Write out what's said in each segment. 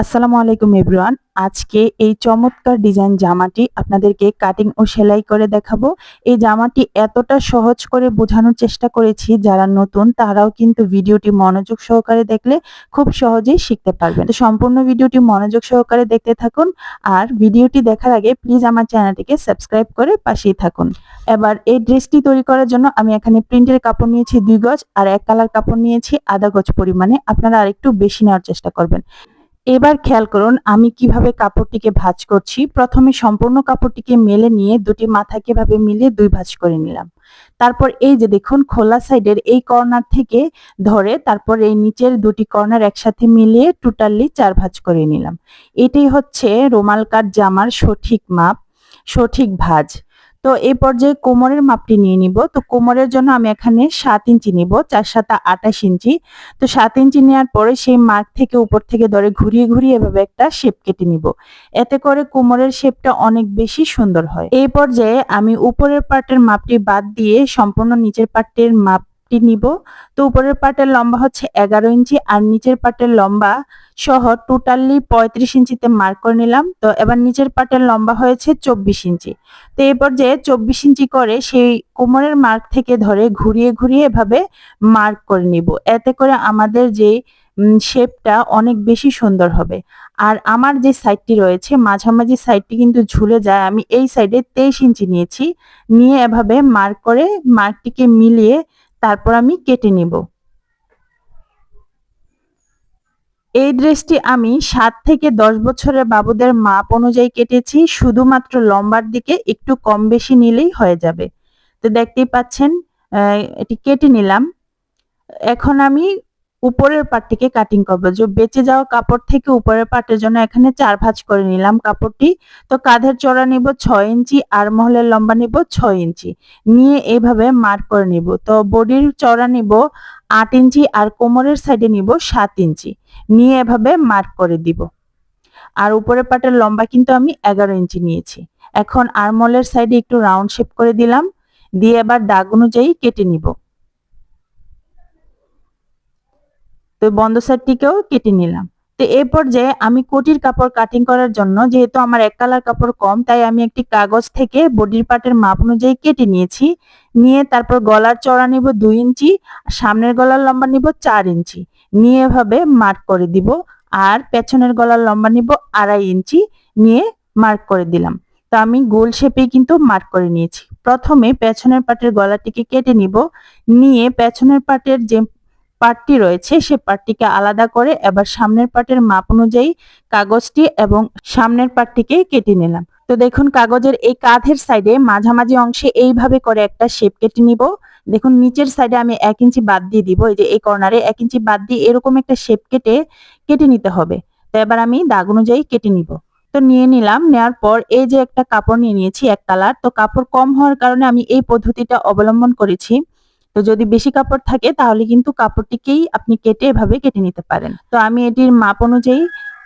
আসসালামু আলাইকুম এভরিওয়ান। আজকে এই চমৎকার ডিজাইন জামাটি আপনাদেরকে কাটিং ও সেলাই করে দেখাবো। এই জামাটি এতটা সহজ করে বোঝানোর চেষ্টা করেছি, যারা নতুন তারাও কিন্তু ভিডিওটি মনোযোগ সহকারে দেখলে খুব সহজেই শিখতে পারবেন। তো সম্পূর্ণ ভিডিওটি মনোযোগ সহকারে দেখতে থাকুন। আর ভিডিওটি দেখার আগে প্লিজ আমার চ্যানেলটিকে সাবস্ক্রাইব করে পাশেই থাকুন। এবার এই ড্রেসটি তৈরি করার জন্য আমি এখানে প্রিন্টের কাপড় নিয়েছি 2 গজ আর 1 কালার কাপড় নিয়েছি আধা গজ পরিমাণে। আপনারা আরেকটু বেশি নেওয়ার চেষ্টা করবেন। এবার খেয়াল করুন আমি কিভাবে কাপড়টিকে ভাঁজ করছি। প্রথমে সম্পূর্ণ কাপড়টিকে মেলে নিয়ে দুটি মাথাকে এভাবে মিলিয়ে 2 ভাঁজ করে নিলাম। তারপর এই যে দেখুন খোলা সাইডের এই কর্নার থেকে ধরে তারপর এই নিচের দুটি কর্নার একসাথে মিলিয়ে টোটালি 4 ভাঁজ করে নিলাম। এটাই হচ্ছে রুমাল কাট জামার সঠিক মাপ, সঠিক ভাঁজ। তো এই পর্যায়ে কোমরের মাপটি নিয়ে নিব। তো কোমরের জন্য আমি এখানে 7 ইঞ্চি নিব, 4 7 28 ইঞ্চি। তো 7 ইঞ্চি নেওয়ার পরে সেই মার্ক থেকে উপর থেকে ধরে ঘুরিয়ে ঘুরিয়ে এভাবে একটা শেপ কেটে নিব। এতে করে কোমরের শেপটা অনেক বেশি সুন্দর হয়। এই পর্যায়ে আমি উপরের পার্টের মাপটি বাদ দিয়ে সম্পূর্ণ নিচের পার্টের মাপটি নিব। তো উপরের পার্টের লম্বা হচ্ছে 11 ইঞ্চি আর নিচের পার্টের লম্বা সহ টোটালি 35 ইঞ্চিতে মার্ক করে নিলাম। তো এবার নিচের পার্টের লম্বা হয়েছে 24 ইঞ্চি। তো এই পর্যায়ে 24 ইঞ্চি করে সেই কোমরের মার্ক থেকে ধরে ঘুরিয়ে ঘুরিয়ে এভাবে মার্ক করে নিব। এতে করে আমাদের যে শেপটা অনেক বেশি সুন্দর হবে। আর আমার যে সাইডটি রয়েছে মাঝামাঝি সাইডটি কিন্তু ঝুলে যায়। আমি এই সাইডে 23 ইঞ্চি নিয়েছি, নিয়ে এভাবে মার্ক করে মার্কটিকে মিলিয়ে তারপর আমি কেটে নিব। এই ড্রেসটি আমি 7 থেকে 10 বছরের বাবুদের মাপ অনুযায়ী কেটেছি। শুধুমাত্র লম্বার দিকে একটু কম বেশি নিলেই হয়ে যাবে। তো দেখতেই পাচ্ছেন এটি কেটে নিলাম। এখন আমি উপরের পার্টটিকে কাটিং করব। যে বেঁচে যাওয়া কাপড় থেকে উপরের পার্টের জন্য এখানে 4 ভাঁজ করে নিলাম কাপড়টি। তো কাঁধের চওড়া নিব 6 ইঞ্চি আর মহলের লম্বা নিব 6 ইঞ্চি। নিয়ে এইভাবে মার্ক করে নিব। তো বডির চওড়া নিব 8 ইঞ্চি আর কোমরের সাইডে নিব 7 ইঞ্চি। নিয়ে এভাবে মার্ক করে দিব। আর উপরের পার্টের লম্বা কিন্তু আমি 11 ইঞ্চি নিয়েছি। এখন আর্মহোলের সাইডে একটু রাউন্ড শেপ করে দিলাম, দিয়ে এবার দাগ অনুযায়ী কেটে নিব। তো বন্ধ সাইডটিকেও কেটে নিলাম। তো এই পর্যায়ে আমি কোটির কাপড় কাটিং করার জন্য, যেহেতু আমার 1 কালার কাপড় কম, তাই আমি একটি কাগজ থেকে বডির পার্টের মাপ অনুযায়ী কেটে নিয়েছি। নিয়ে তারপর গলার চওড়া নিব 2 ইঞ্চি, সামনের গলার লম্বা নিব 4 ইঞ্চি। নিয়ে এভাবে মার্ক করে দিব। আর পেছনের গলার লম্বা নিব 2.5 ইঞ্চি, নিয়ে মার্ক করে দিলাম। তো আমি গোল শেপে কিন্তু মার্ক করে নিয়েছি। প্রথমে পেছনের পার্টের গলাটিকে কেটে নিব, নিয়ে পেছনের পার্টের যে পার্টটি রয়েছে সে পার্টটিকে আলাদা করে এবার সামনের পার্টের মাপ অনুযায়ী কাগজটি এবং সামনের পার্টটিকে কেটে নিলাম। তো দেখুন কাগজের এই কাঁধের সাইডে মাঝামাঝি অংশে এইভাবে করে একটা শেপ কেটে নিব। দেখুন নিচের সাইডে আমি 1 ইঞ্চি বাদ দিয়ে দিব। এই যে এই কর্নারে 1 ইঞ্চি বাদ দিয়ে এরকম একটা শেপ কেটে নিতে হবে। তো এবার আমি দাগ অনুযায়ী কেটে নিব। তো নিয়ে নিলাম। নেওয়ার পর এই যে একটা কাপড় নিয়ে নিয়েছি 1 কালার। তো কাপড় কম হওয়ার কারণে আমি এই পদ্ধতিটা অবলম্বন করেছি। তো যদি বেশি কাপড় থাকে তাহলে কিন্তু কাপড়টিকেই আপনি কেটে এভাবে কেটে নিতে পারেন। তো আমি এটির মাপ অনুযায়ী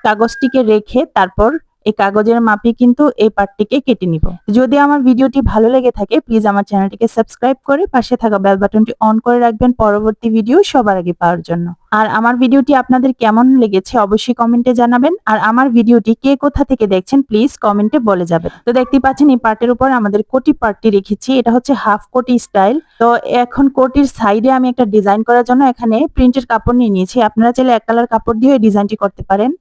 কাগজটিকে রেখে তারপর এই কাগজের মাপে কিন্তু এই পার্টটিকে কেটে নিব। যদি আমার ভিডিওটি ভালো লেগে থাকে প্লিজ আমার চ্যানেলটিকে সাবস্ক্রাইব করে পাশে থাকা বেল বাটনটি অন করে রাখবেন পরবর্তী ভিডিও সবার আগে পাওয়ার জন্য। আর আমার ভিডিওটি আপনাদের কেমন লেগেছে অবশ্যই কমেন্টে জানাবেন। আর আমার ভিডিওটি কে কোথা থেকে দেখছেন প্লিজ কমেন্টে বলে যাবেন। তো দেখতেই পাচ্ছেন এই পার্টের উপর আমাদের কোটি পার্টটি রেখেছি। এটা হচ্ছে হাফ কোটি স্টাইল। তো এখন কোটির সাইডে আমি একটা ডিজাইন করার জন্য এখানে প্রিন্টের কাপড় নিয়ে নিয়েছি। আপনারা চাইলে 1 কালার কাপড় দিয়ে এই ডিজাইনটি করতে পারেন।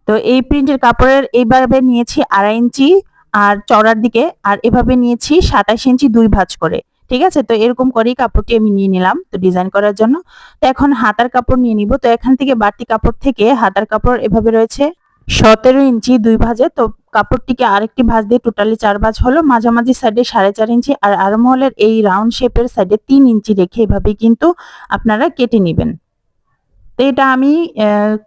তো এই প্রিন্টের কাপড়ের এইভাবে নিয়েছি 2.5 ইঞ্চি আর চওড়ার দিকে, আর এভাবে নিয়েছি 27 ইঞ্চি 2 ভাঁজ করে। ঠিক আছে, তো এরকম করেই কাপড়টি আমি নিয়ে নিলাম তো ডিজাইন করার জন্য। তো এখন হাতার কাপড় নিয়ে নিব। তো এখান থেকে বাড়তি কাপড় থেকে হাতার কাপড় এভাবে রয়েছে 17 ইঞ্চি 2 ভাঁজে। তো কাপড়টিকে আরেকটি ভাঁজ দিয়ে টোটালি 4 ভাঁজ হলো। মাঝামাঝি সাইডে 4.5 ইঞ্চি আর আর্মহোলের এই রাউন্ড শেপের সাইডে 3 ইঞ্চি রেখে এভাবেই কিন্তু আপনারা কেটে নেবেন। তো এটা আমি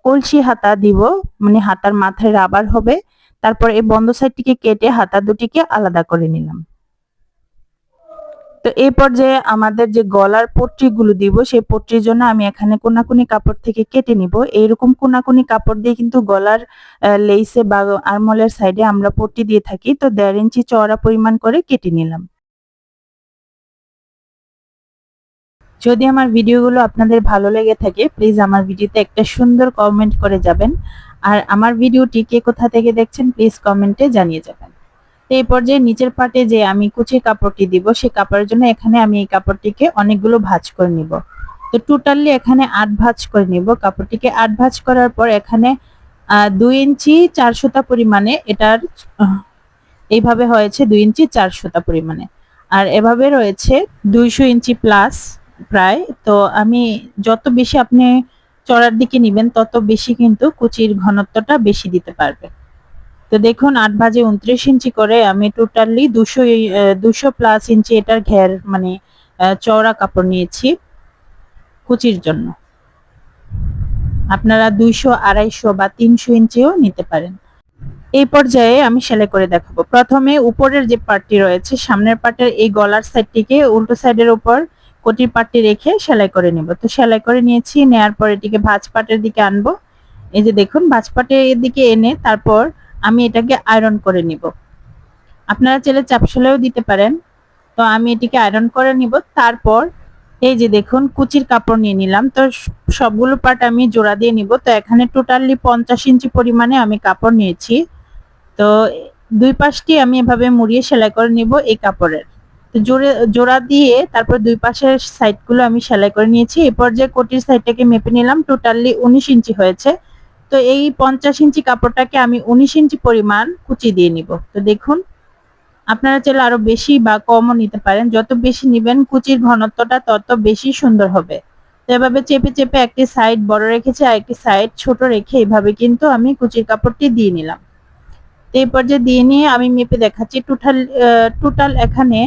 কলসি হাতা দিব, মানে হাতার মাথায় রাবার হবে। তারপর এই বন্ধ সাইডটিকে কেটে হাতা দুটিকে আলাদা করে নিলাম। তো এই পর্যায়ে আমাদের যে গলার পট্টিগুলো দিব সেই পট্টির জন্য আমি এখানে কোনাকুনি কাপড় থেকে কেটে নিব। এইরকম কোনাকুনি কাপড় দিয়ে কিন্তু গলার লেইসে বা আরমোলের সাইডে আমরা পট্টি দিয়ে থাকি। তো 1.5 ইঞ্চি চওড়া পরিমাণ করে কেটে নিলাম। যদি আমার ভিডিওগুলো আপনাদের ভালো লেগে থাকে প্লিজ আমার ভিডিওতে একটা সুন্দর কমেন্ট করে যাবেন। আর আমার ভিডিওটি কে কোথা থেকে দেখছেন প্লিজ কমেন্টে জানিয়ে যাবেন। তো এই পর্যায়ে নিচের পার্টে যে আমি কুচির কাপড়টি দিব সেই কাপড়ের জন্য এখানে আমি এই কাপড়টিকে অনেকগুলো ভাঁজ করে নিব। তো টোটালি এখানে 8 ভাঁজ করে নিব। কাপড়টিকে 8 ভাঁজ করার পর এখানে 2 ইঞ্চি 4 সুতা পরিমাণে এটার এইভাবে হয়েছে 2 ইঞ্চি 4 সুতা পরিমাণে। আর এভাবে রয়েছে 200 ইঞ্চি প্লাস প্রায়। তো আমি যত বেশি আপনি চড়ার দিকে নিবেন তত বেশি কিন্তু কুচির ঘনত্বটা বেশি দিতে পারবে। তো দেখুন 8 ভাঁজে 29 ইঞ্চি করে আমি টোটালি 200 প্লাস ইঞ্চি এটার ঘের মানে চওড়া কাপড় নিয়েছি কুচির জন্য। আপনারা 200, 250 বা 300 ইঞ্চিও নিতে পারেন। এই পর্যায়ে আমি সেলাই করে দেখাবো। প্রথমে উপরের যে পার্টটি রয়েছে সামনের পার্টের এই গলার সাইডটিকে উল্টো সাইডের উপর কোটির পার্টটি রেখে সেলাই করে নেব। তো সেলাই করে নিয়েছি, নেয়ার পর এটিকে ভাঁজ পার্টের দিকে আনবো। এই যে দেখুন ভাঁজ পার্টের দিকে এনে তারপর আমি এটাকে আয়রন করে নিব। আপনারা চাইলে চাপ সেলাইও দিতে পারেন। তো আমি এটিকে আয়রন করে নিব। তারপর এই যে দেখুন কুচির কাপড় নিয়ে নিলাম। তো সবগুলো পার্ট আমি জোড়া দিয়ে নিব। তো এখানে টোটালি 50 ইঞ্চি পরিমাণে আমি কাপড় নিয়েছি। তো দুই পাশটি আমি এভাবে মুড়িয়ে সেলাই করে নিব এই কাপড়ের। তো জোড়া দিয়ে তারপর দুই পাশের সাইডগুলো আমি সেলাই করে নিয়েছি। এই পর্যায়ে কোটির সাইডটাকে মেপে নিলাম, টোটালি 19 ইঞ্চি হয়েছে। তো এই 50 ইঞ্চি কাপড়টাকে আমি 19 ইঞ্চি পরিমাণ কুচি দিয়ে নিব। তো দেখুন আপনারা চাইলে আরো বেশি বা কমও নিতে পারেন, যত বেশি নিবেন কুচির ঘনত্বটা তত বেশি সুন্দর হবে। তো এভাবে চেপে চেপে একটি সাইড বড় রেখেছি আর একটি সাইড ছোট রেখে এভাবে কিন্তু আমি কুচির কাপড়টি দিয়ে নিলাম। এই পর্যায়ে দিয়ে নিয়ে আমি মেপে দেখাচ্ছি। টোটাল এখানে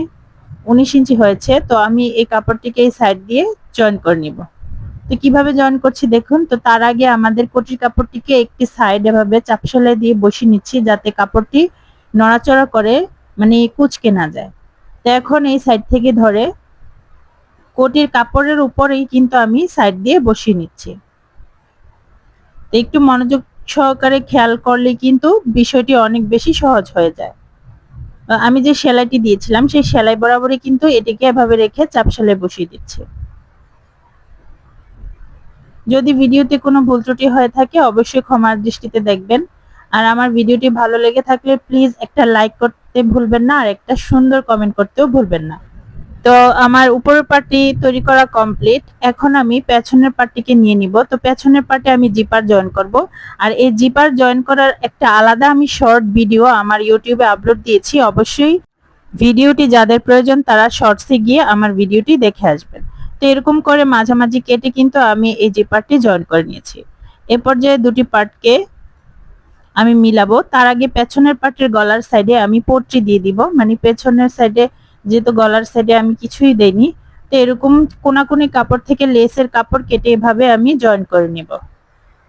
19 ইঞ্চি হয়েছে। তো আমি এই কাপড়টিকে এই সাইড দিয়ে জয়েন করে নিব। তো কিভাবে জয়েন করছি দেখুন। তো তার আগে আমাদের কোটির কাপড়টিকে একটি সাইড এভাবে চাপ সেলাই দিয়ে বসিয়ে নিচ্ছি যাতে কাপড়টি নড়াচড়া করে মানে কুঁচকে না যায়। তো এখন এই সাইড থেকে ধরে কোটির কাপড়ের উপরেই কিন্তু আমি সাইড দিয়ে বসিয়ে নিচ্ছি। তো একটু মনোযোগ সহকারে খেয়াল করলে কিন্তু বিষয়টি অনেক বেশি সহজ হয়ে যায়। আমি যে সেলাইটি দিয়েছিলাম সেই সেলাই বরাবরই কিন্তু এটিকে এভাবে রেখে চাপ সেলাই বসিয়ে দিচ্ছি। যদি ভিডিওতে কোনো ভুল ত্রুটি হয়ে থাকে অবশ্যই ক্ষমার দৃষ্টিতে দেখবেন। আর আমার ভিডিওটি ভালো লেগে থাকলে প্লিজ একটা লাইক করতে ভুলবেন না আর একটা সুন্দর কমেন্ট করতেও ভুলবেন না। তো আমার উপরের পার্টটি তৈরি করা কমপ্লিট। এখন আমি পেছনের পার্টটিকে নিয়ে নিব। তো পেছনের পার্টে আমি জিপার জয়েন করব। আর এই জিপার জয়েন করার একটা আলাদা আমি শর্ট ভিডিও আমার ইউটিউবে আপলোড দিয়েছি। অবশ্যই ভিডিওটি যাদের প্রয়োজন তারা শর্টসে গিয়ে আমার ভিডিওটি দেখে আসবেন। তো এরকম করে মাঝামাঝি কেটে কিন্তু আমি এই জিপারটি জয়েন করে নিয়েছি। এ পর্যায়ে দুটি পার্টকে আমি মিলাবো। তার আগে পেছনের পার্টের গলার সাইডে আমি পট্টি দিয়ে দিব, মানে পেছনের সাইডে যেহেতু গলার সাইডে আমি কিছুই দেইনি। তো এরকম কোনাকুনি কাপড় থেকে লেসের কাপড় কেটে এভাবে আমি জয়েন করে নিব।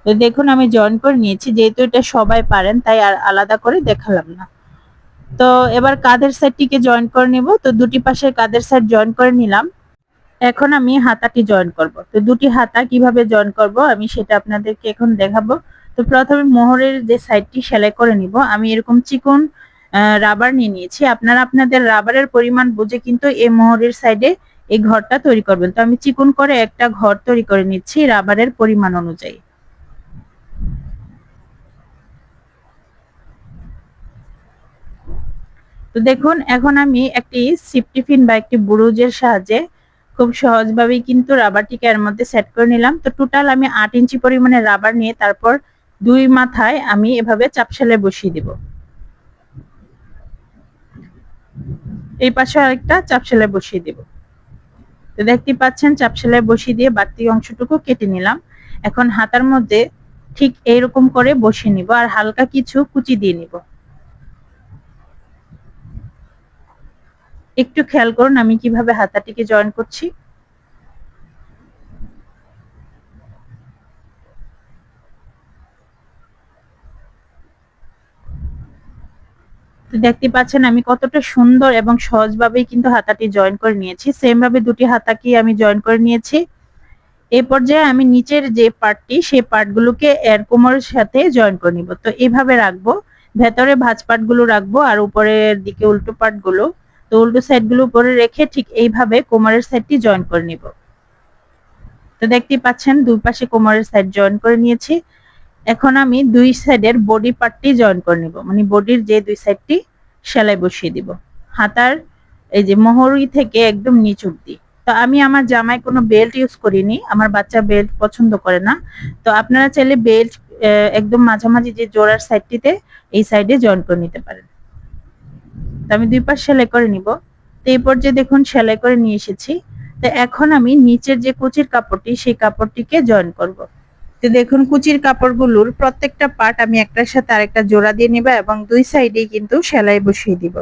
তো দেখুন আমি জয়েন করে নিয়েছি, যেহেতু এটা সবাই পারেন তাই আর আলাদা করে দেখালাম না। তো এবার কাঁধের সাইডটিকে জয়েন করে নিব। তো দুটি পাশের কাঁধের সাইড জয়েন করে নিলাম। এখন আমি হাতাটি জয়েন করব। তো দুটি হাতা কিভাবে জয়েন করব আমি সেটা আপনাদেরকে এখন দেখাবো। তো প্রথমে মোহরের যে সাইডটি সেলাই করে নিব। আমি এরকম চিকন রাবার নিয়ে নিয়েছি। আপনারা আপনাদের রাবারের পরিমাণ বুঝে কিন্তু এই মোহরের সাইডে এই ঘরটা তৈরি করবেন। তো আমি চিকন করে একটা ঘর তৈরি করে নিচ্ছি রাবারের পরিমাণ অনুযায়ী। তো দেখুন এখন আমি একটি সিফটি পিন বা একটি বুরুজের সাহায্যে খুব সহজভাবেই কিন্তু রাবারটিকে এর মধ্যে সেট করে নিলাম। তো টোটাল আমি 8 ইঞ্চি পরিমাণে রাবার নিয়ে তারপর দুই মাথায় আমি এভাবে চাপ সেলাই বসিয়ে দিব। এই পাশে আরেকটা চাপ সেলাই বসিয়ে দিব। তো দেখতে পাচ্ছেন চাপ সেলাই বসিয়ে দিয়ে বাড়তি অংশটুকু কেটে নিলাম। এখন হাতার মধ্যে ঠিক এইরকম করে বসিয়ে নিব আর হালকা কিছু কুচি দিয়ে নিব। একটু খেয়াল করুন আমি কিভাবে হাতাটিকে জয়েন করছি। তো দেখতে পাচ্ছেন আমি কতটা সুন্দর এবং সহজভাবেই কিন্তু হাতাটি জয়েন করে নিয়েছি। সেম ভাবে দুটি হাতাকে আমি জয়েন করে নিয়েছি। এই পর্যায়ে আমি নিচের যে পার্টটি সেই পার্টগুলোকে এর কোমরের সাথে জয়েন করে নিব। তো এইভাবে রাখবো, ভেতরে ভাঁজ পার্টগুলো রাখবো আর উপরের দিকে উল্টো পার্টগুলো। তো উল্টো সাইডগুলো উপরে রেখে ঠিক এইভাবে কোমরের সাইডটি জয়েন করে নিব। তো দেখতেই পাচ্ছেন দুই পাশে কোমরের সাইড জয়েন করে নিয়েছি। এখন আমি দুই সাইডের বডি পার্টটি জয়েন করে নিব, মানে বডির যে দুই সাইডটি সেলাই বসিয়ে দিব হাতার এই যে মোহরি থেকে একদম নিচ অব্দি। তো আমি আমার জামায় কোনো বেল্ট ইউজ করিনি, আমার বাচ্চা বেল্ট পছন্দ করে না। তো আপনারা চাইলে বেল্ট একদম মাঝামাঝি যে জোড়ার সাইডটিতে এই সাইডে জয়েন করে নিতে পারেন। তো আমি দুই পাশ সেলাই করে নিব। তো এই পর্যায়ে দেখুন সেলাই করে নিয়ে এসেছি। তো এখন আমি নিচের যে কুচির কাপড়টি সেই কাপড়টিকে জয়েন করব। তো দেখুন কুচির কাপড়গুলোর প্রত্যেকটা পার্ট আমি একটার সাথে আরেকটা জোড়া দিয়ে নিব এবং দুই সাইডেই কিন্তু সেলাই বসিয়ে দিব।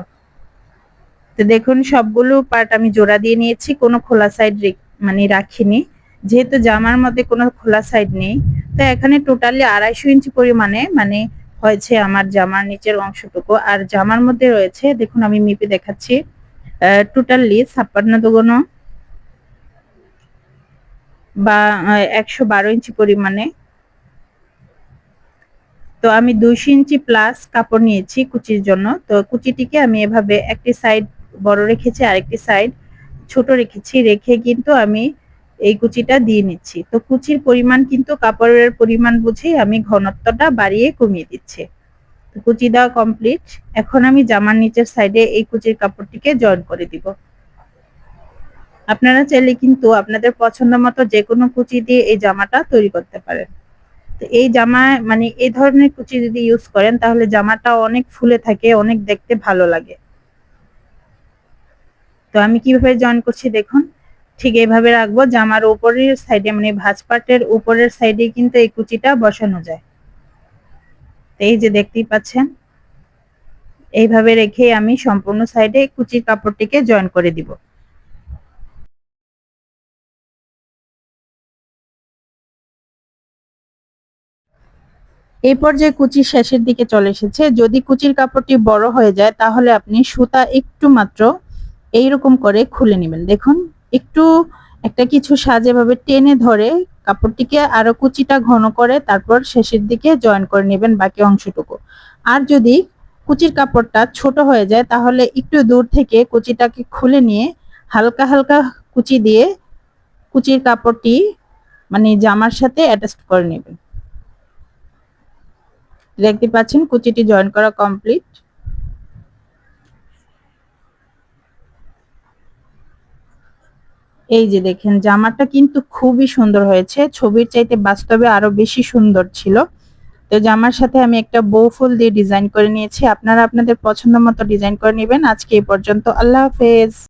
তো দেখুন সবগুলো পার্ট আমি জোড়া দিয়ে নিয়েছি, কোনো খোলা সাইড মানে রাখিনি, যেহেতু জামার মধ্যে কোনো খোলা সাইড নেই। তো এখানে টোটালি 250 ইঞ্চি পরিমাণে মানে হয়েছে আমার জামার নিচের অংশটুকু। আর জামার মধ্যে রয়েছে দেখুন আমি মেপে দেখাচ্ছি, টোটালি 56 দুগুণ বা 112 ইঞ্চি পরিমাণে। তো আমি 200 ইঞ্চি প্লাস কাপড় নিয়েছি কুচির জন্য। তো কুচিটিকে আমি এভাবে একটি সাইড বড় রেখেছি, আরেকটি সাইড ছোট রেখেছি, রেখে কিন্তু আমি এই কুচিটা দিয়ে নিচ্ছি। তো কুচির পরিমাণ কিন্তু কাপড়ের পরিমাণ বুঝে আমি ঘনত্বটা বাড়িয়ে কমিয়ে দিচ্ছি। তো কুচি দেওয়া কমপ্লিট। এখন আমি জামার নিচের সাইডে এই কুচির কাপড়টিকে জয়েন করে দিব। আপনারা চাইলে কিন্তু আপনাদের পছন্দ মতো যে কোনো কুচি দিয়ে এই জামাটা তৈরি করতে পারেন। তো এই জামা মানে এই ধরনের কুচি যদি ইউজ করেন তাহলে জামাটা অনেক ফুলে থাকে, অনেক দেখতে ভালো লাগে। তো আমি কিভাবে জয়েন করছি দেখুন, ঠিক এইভাবে রাখবো। জামার উপরের সাইডে মানে ভাঁজ পার্টের উপরের সাইডে কিন্তু এই কুচিটা বসানো যায়। তো এই যে দেখতেই পাচ্ছেন, এইভাবে রেখে আমি সম্পূর্ণ সাইডে কুচির কাপড়টিকে জয়েন করে দিব। এই পর্যায়ে কুচির শেষের দিকে চলে এসেছে। যদি কুচির কাপড়টি বড় হয়ে যায় তাহলে আপনি সুতা একটু মাত্র এইরকম করে খুলে নেবেন। দেখুন একটু একটা কিছু সাজে ভাবে টেনে ধরে কাপড়টিকে আরো কুচিটা ঘন করে তারপর শেষের দিকে জয়েন করে নেবেন বাকি অংশটুকু। আর যদি কুচির কাপড়টা ছোট হয়ে যায় তাহলে একটু দূর থেকে কুচিটাকে খুলে নিয়ে হালকা হালকা কুচি দিয়ে কুচির কাপড়টি মানে জামার সাথে অ্যাটাচ করে নেবেন। দেখতে পাচ্ছেন কুচিটি জয়েন করা কমপ্লিট। এই যে দেখেন জামাটা কিন্তু খুবই সুন্দর হয়েছে, ছবির চাইতে বাস্তবে আরো বেশি সুন্দর ছিল। তো জামার সাথে আমি একটা বউ ফুল দিয়ে ডিজাইন করে নিয়েছি, আপনারা আপনাদের পছন্দ মতো ডিজাইন করে নেবেন। আজকে এই পর্যন্ত, আল্লাহ হাফেজ।